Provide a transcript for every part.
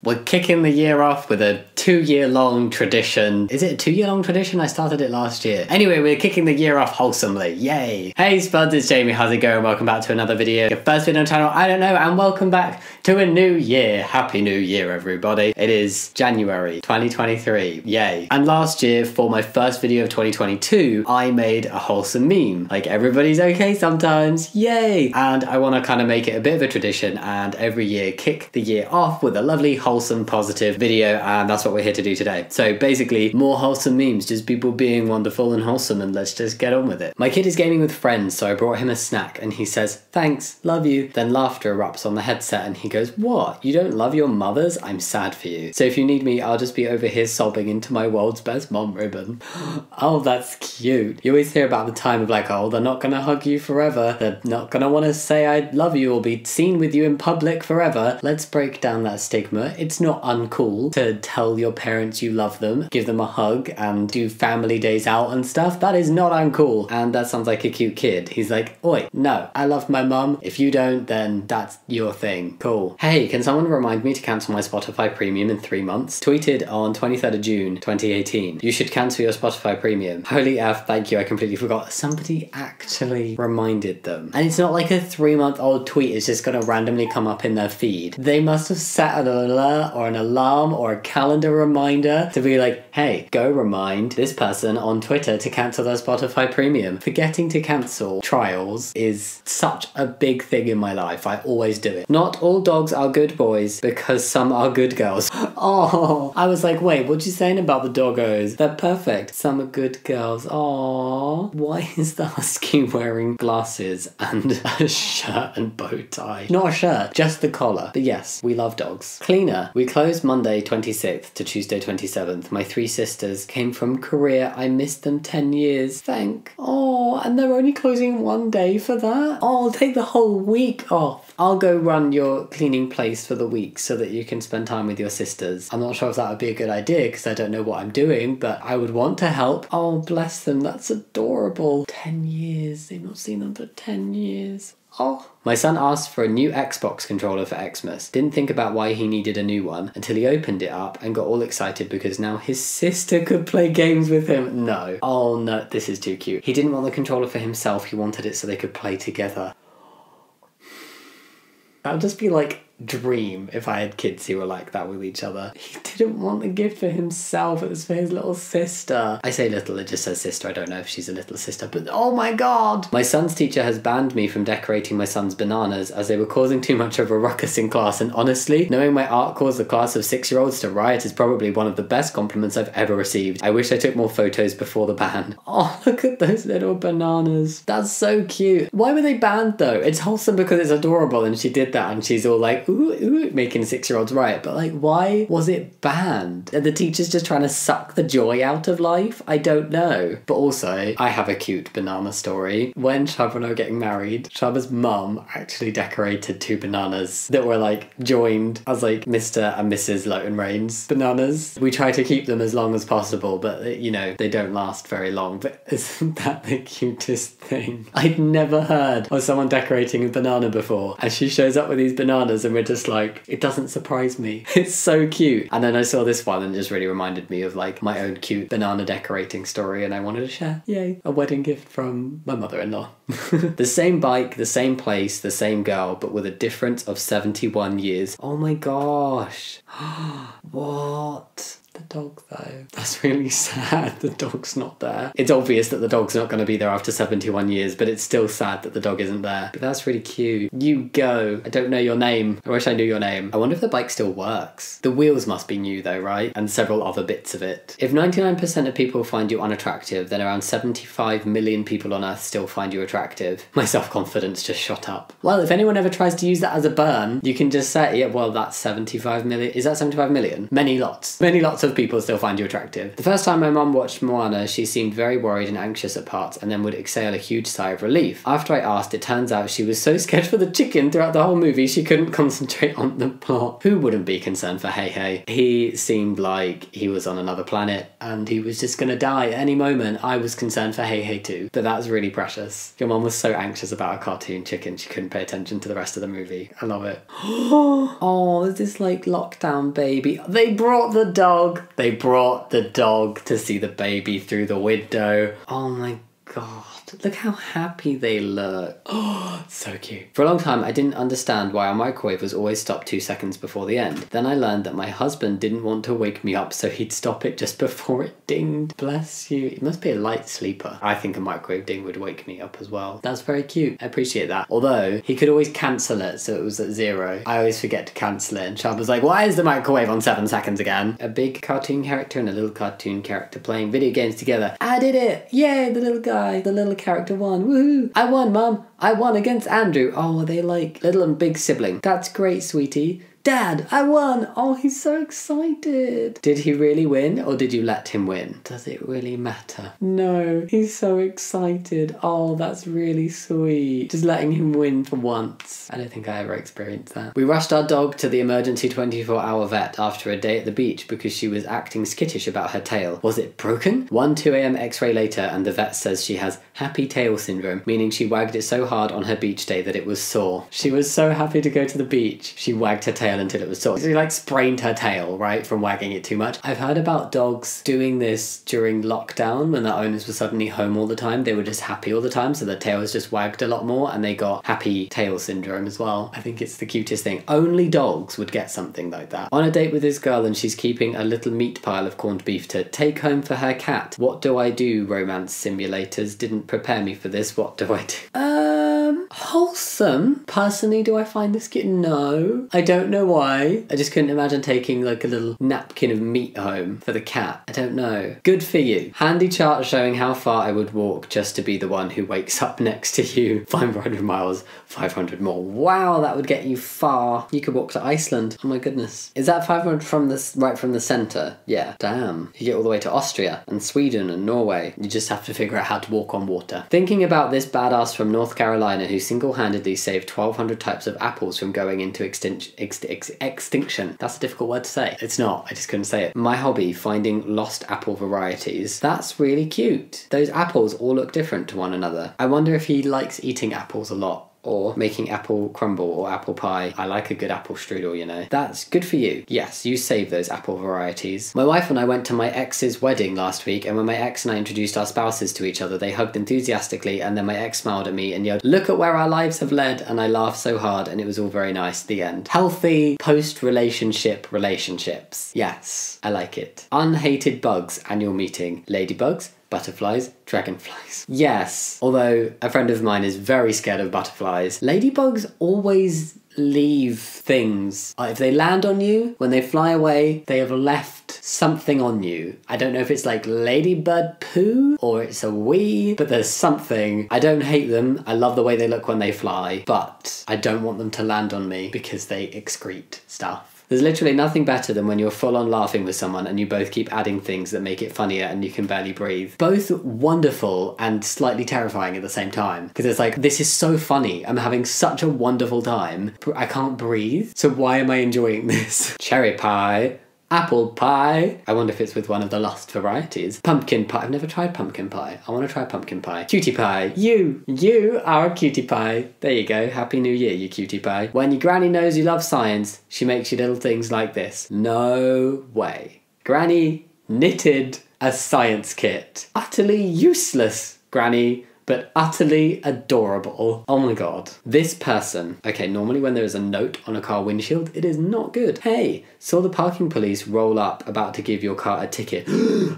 We're kicking the year off with a 2-year-long tradition. Is it a 2-year-long tradition? I started it last year. Anyway, we're kicking the year off wholesomely. Yay! Hey Spuds, it's Jamie. How's it going? Welcome back to another video. Your first video on the channel, I don't know, and welcome back to a new year. Happy New Year, everybody. It is January 2023. Yay. And last year, for my first video of 2022, I made a wholesome meme. Like, everybody's okay sometimes. Yay! And I want to kind of make it a bit of a tradition and every year kick the year off with a lovely, wholesome, positive video, and that's what we're here to do today. So basically, more wholesome memes, just people being wonderful and wholesome, and let's just get on with it. My kid is gaming with friends, so I brought him a snack and he says, "Thanks, love you." Then laughter erupts on the headset and he goes, "What? You don't love your mothers? I'm sad for you. So if you need me, I'll just be over here sobbing into my world's best mom ribbon." Oh, that's cute. You always hear about the time of like, oh, they're not gonna hug you forever. They're not gonna want to say I love you or be seen with you in public forever. Let's break down that stigma. It's not uncool to tell your parents you love them, give them a hug and do family days out and stuff. That is not uncool. And that sounds like a cute kid. He's like, "Oi, no, I love my mum. If you don't, then that's your thing." Cool. Hey, can someone remind me to cancel my Spotify premium in 3 months? Tweeted on 23rd of June 2018. You should cancel your Spotify premium. Holy F, thank you, I completely forgot. Somebody actually reminded them. And it's not like a 3-month-old tweet is just gonna randomly come up in their feed. They must have set an alert or an alarm or a calendar reminder to be like, hey, go remind this person on Twitter to cancel their Spotify premium. Forgetting to cancel trials is such a big thing in my life. I always do it. Not all dogs are good boys because some are good girls. Oh, I was like, wait, what you saying about the doggos? They're perfect. Some are good girls. Oh, why is the husky wearing glasses and a shirt and bow tie? Not a shirt, just the collar. But yes, we love dogs. Cleaner. We closed Monday 26th to Tuesday 27th. My 3 sisters came from Korea. I missed them 10 years. Thank. Oh, and they're only closing 1 day for that? Oh, I'll take the whole week off. I'll go run your cleaning place for the week so that you can spend time with your sisters. I'm not sure if that would be a good idea because I don't know what I'm doing, but I would want to help. Oh, bless them. That's adorable. 10 years. They've not seen them for 10 years. Oh. My son asked for a new Xbox controller for Xmas. Didn't think about why he needed a new one until he opened it up and got all excited because now his sister could play games with him. No. Oh no, this is too cute. He didn't want the controller for himself. He wanted it so they could play together. That would just be like dream if I had kids who were like that with each other. He didn't want the gift for himself, it was for his little sister. I say little, it just says sister, I don't know if she's a little sister, but oh my god! My son's teacher has banned me from decorating my son's bananas as they were causing too much of a ruckus in class, and honestly, knowing my art caused a class of 6-year-olds to riot is probably one of the best compliments I've ever received. I wish I took more photos before the ban. Oh, look at those little bananas. That's so cute. Why were they banned though? It's wholesome because it's adorable and she did that and she's all like, ooh, ooh, making 6-year-olds riot, but like, why was it banned? Are the teachers just trying to suck the joy out of life? I don't know. But also, I have a cute banana story. When Shab and I were getting married, Shab's mum actually decorated 2 bananas that were like joined as like Mr. and Mrs. Lowton Rain's bananas. We try to keep them as long as possible, but you know, they don't last very long. But isn't that the cutest thing? I'd never heard of someone decorating a banana before, and she shows up with these bananas and we're just like, it doesn't surprise me. It's so cute. And then I saw this one and it just really reminded me of like my own cute banana decorating story and I wanted to share. Yay. A wedding gift from my mother-in-law. The same bike, the same place, the same girl, but with a difference of 71 years. Oh my gosh. What? The dog though. That's really sad. The dog's not there. It's obvious that the dog's not going to be there after 71 years, but it's still sad that the dog isn't there. But that's really cute. You go. I don't know your name. I wish I knew your name. I wonder if the bike still works. The wheels must be new though, right? And several other bits of it. If 99% of people find you unattractive, then around 75 million people on Earth still find you attractive. My self-confidence just shot up. Well, if anyone ever tries to use that as a burn, you can just say, yeah, well, that's 75 million. Is that 75 million? Many lots. Many lots of people still find find you attractive. The first time my mum watched Moana, she seemed very worried and anxious at parts and then would exhale a huge sigh of relief. After I asked, it turns out she was so scared for the chicken throughout the whole movie she couldn't concentrate on the plot. Who wouldn't be concerned for Hey Hey? He seemed like he was on another planet and he was just gonna die at any moment. I was concerned for Hey Hey too. But that's really precious. Your mum was so anxious about a cartoon chicken she couldn't pay attention to the rest of the movie. I love it. Oh, is this like lockdown baby? They brought the dog. They brought the dog to see the baby through the window. Oh my God. Look how happy they look. Oh, so cute. For a long time, I didn't understand why our microwave was always stopped 2 seconds before the end. Then I learned that my husband didn't want to wake me up, so he'd stop it just before it dinged. Bless you. He must be a light sleeper. I think a microwave ding would wake me up as well. That's very cute. I appreciate that. Although, he could always cancel it, so it was at 0. I always forget to cancel it, and Chubb was like, why is the microwave on 7 seconds again? A big cartoon character and a little cartoon character playing video games together. I did it! Yay, the little guy, the little character won. Woohoo! I won, Mum! I won against Andrew. Oh, are they like little and big sibling? That's great, sweetie. Dad, I won! Oh, he's so excited. Did he really win or did you let him win? Does it really matter? No, he's so excited. Oh, that's really sweet. Just letting him win for once. I don't think I ever experienced that. We rushed our dog to the emergency 24-hour vet after a day at the beach because she was acting skittish about her tail. Was it broken? 2 a.m. x-ray later and the vet says she has happy tail syndrome, meaning she wagged it so hard on her beach day that it was sore. She was so happy to go to the beach. She wagged her tail until it was sore. She like sprained her tail, right, from wagging it too much. I've heard about dogs doing this during lockdown when their owners were suddenly home all the time. They were just happy all the time, so their tails just wagged a lot more and they got happy tail syndrome as well. I think it's the cutest thing. Only dogs would get something like that. On a date with this girl and she's keeping a little meat pile of corned beef to take home for her cat. What do I do? Romance simulators didn't prepare me for this. What do I do? Wholesome. Personally, do I find this cute? No. I don't know why. I just couldn't imagine taking like a little napkin of meat home for the cat. I don't know. Good for you. Handy chart showing how far I would walk just to be the one who wakes up next to you. 500 miles, 500 more. Wow, that would get you far. You could walk to Iceland. Oh my goodness. Is that 500 from this right from the centre? Yeah. Damn. You get all the way to Austria and Sweden and Norway. You just have to figure out how to walk on water. Thinking about this badass from North Carolina who single-handedly saved 1,200 types of apples from going into extinction. That's a difficult word to say. It's not. I just couldn't say it. My hobby, finding lost apple varieties. That's really cute. Those apples all look different to one another. I wonder if he likes eating apples a lot. Or making apple crumble or apple pie. I like a good apple strudel, you know. That's good for you. Yes, you save those apple varieties. My wife and I went to my ex's wedding last week, and when my ex and I introduced our spouses to each other, they hugged enthusiastically, and then my ex smiled at me and yelled, "Look at where our lives have led," and I laughed so hard, and it was all very nice. The end. Healthy post-relationship relationships. Yes, I like it. Unhated bugs annual meeting. Ladybugs, butterflies, dragonflies. Yes, although a friend of mine is very scared of butterflies. Ladybugs always leave things. If they land on you, when they fly away, they have left something on you. I don't know if it's like ladybird poo or it's a wee, but there's something. I don't hate them. I love the way they look when they fly, but I don't want them to land on me because they excrete stuff. There's literally nothing better than when you're full on laughing with someone and you both keep adding things that make it funnier and you can barely breathe. Both wonderful and slightly terrifying at the same time. Because it's like, this is so funny. I'm having such a wonderful time. I can't breathe. So why am I enjoying this? Cherry pie. Apple pie. I wonder if it's with one of the lost varieties. Pumpkin pie. I've never tried pumpkin pie. I want to try pumpkin pie. Cutie pie. You are a cutie pie. There you go. Happy New Year, you cutie pie. When your granny knows you love science, she makes you little things like this. No way. Granny knitted a science kit. Utterly useless, Granny, but utterly adorable. Oh my god. This person. Okay, normally when there is a note on a car windshield, it is not good. Hey, saw the parking police roll up about to give your car a ticket.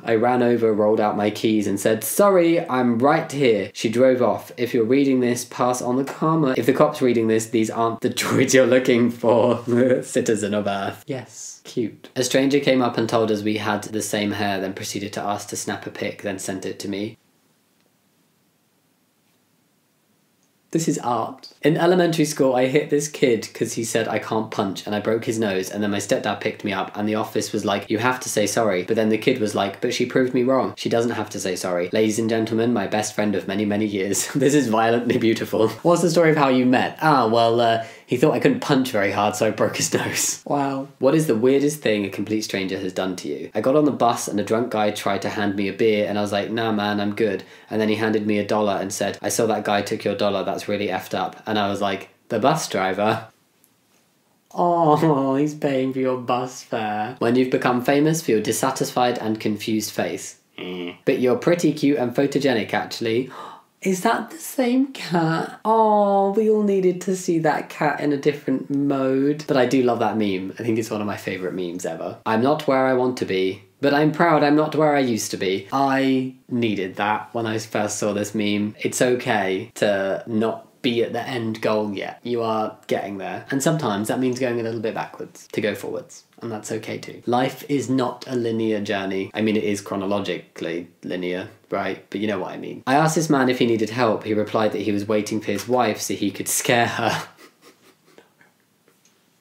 I ran over, rolled out my keys and said, "Sorry, I'm right here." She drove off. If you're reading this, pass on the karma. If the cop's reading this, these aren't the droids you're looking for. Citizen of Earth. Yes. Cute. A stranger came up and told us we had the same hair, then proceeded to ask to snap a pic, then sent it to me. This is art. In elementary school, I hit this kid because he said I can't punch and I broke his nose, and then my stepdad picked me up and the office was like, you have to say sorry. But then the kid was like, but she proved me wrong. She doesn't have to say sorry. Ladies and gentlemen, my best friend of many, many years. This is violently beautiful. What's the story of how you met? He thought I couldn't punch very hard, so I broke his nose. Wow. What is the weirdest thing a complete stranger has done to you? I got on the bus and a drunk guy tried to hand me a beer and I was like, nah man, I'm good. And then he handed me $1 and said, I saw that guy took your $1, that's really effed up. And I was like, the bus driver? Oh, he's paying for your bus fare. When you've become famous for your dissatisfied and confused face. But you're pretty cute and photogenic actually. Is that the same cat? Oh, we all needed to see that cat in a different mode. But I do love that meme. I think it's one of my favourite memes ever. I'm not where I want to be, but I'm proud I'm not where I used to be. I needed that when I first saw this meme. It's okay to not be at the end goal yet. You are getting there. And sometimes that means going a little bit backwards to go forwards. And that's okay too. Life is not a linear journey. I mean, it is chronologically linear, right? But you know what I mean. I asked this man if he needed help. He replied that he was waiting for his wife so he could scare her.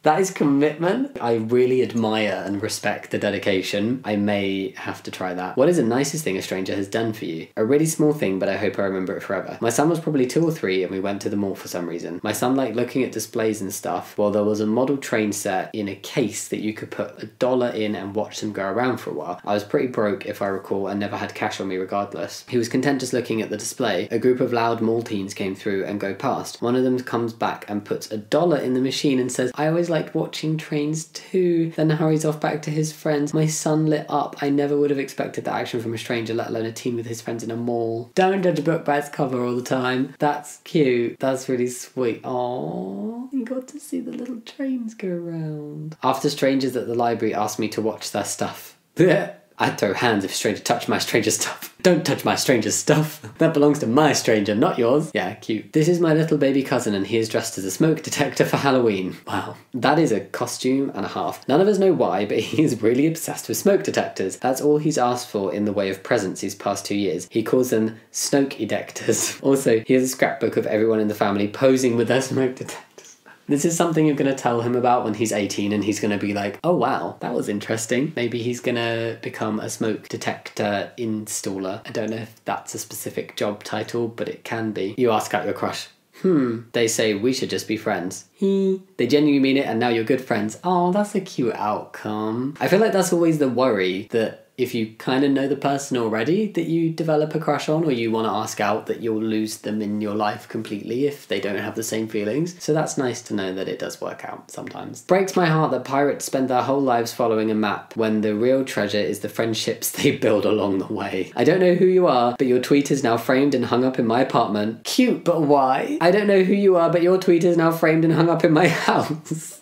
That is commitment. I really admire and respect the dedication. I may have to try that. What is the nicest thing a stranger has done for you? A really small thing, but I hope I remember it forever. My son was probably 2 or 3 and we went to the mall for some reason. My son liked looking at displays and stuff. Well, there was a model train set in a case that you could put $1 in and watch them go around for a while. I was pretty broke, if I recall, and never had cash on me regardless. He was content just looking at the display. A group of loud mall teens came through and go past. One of them comes back and puts $1 in the machine and says, I always liked watching trains too, then hurries off back to his friends. My son lit up. I never would have expected that action from a stranger, let alone a teen with his friends in a mall. Don't judge a book by its cover all the time. That's cute. That's really sweet. Aww, you got to see the little trains go around. After strangers at the library asked me to watch their stuff. I'd throw hands if a stranger touched my stranger's stuff. Don't touch my stranger's stuff. That belongs to my stranger, not yours. Yeah, cute. This is my little baby cousin and he is dressed as a smoke detector for Halloween. Wow. That is a costume and a half. None of us know why, but he is really obsessed with smoke detectors. That's all he's asked for in the way of presents these past 2 years. He calls them snoke ejectors. Also, he has a scrapbook of everyone in the family posing with their smoke detectors. This is something you're going to tell him about when he's 18 and he's going to be like, oh wow, that was interesting. Maybe he's going to become a smoke detector installer. I don't know if that's a specific job title, but it can be. You ask out your crush. They say we should just be friends. They genuinely mean it and now you're good friends. Oh, that's a cute outcome. I feel like that's always the worry, that if you kind of know the person already that you develop a crush on, or you want to ask out, that you'll lose them in your life completely if they don't have the same feelings. So that's nice to know that it does work out sometimes. Breaks my heart that pirates spend their whole lives following a map when the real treasure is the friendships they build along the way. I don't know who you are, but your tweet is now framed and hung up in my apartment. Cute, but why? I don't know who you are, but your tweet is now framed and hung up in my house.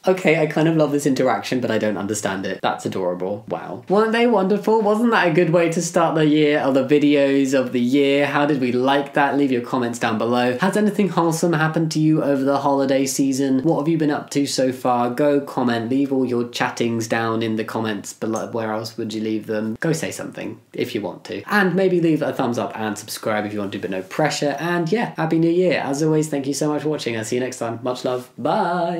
Okay, I kind of love this interaction, but I don't understand it. That's adorable. Wow. Weren't they wonderful? Wasn't that a good way to start the year, or the videos of the year? How did we like that? Leave your comments down below. Has anything wholesome happened to you over the holiday season? What have you been up to so far? Go comment. Leave all your chattings down in the comments below. Where else would you leave them? Go say something if you want to. And maybe leave a thumbs up and subscribe if you want to, but no pressure. And yeah, Happy New Year. As always, thank you so much for watching. I'll see you next time. Much love. Bye.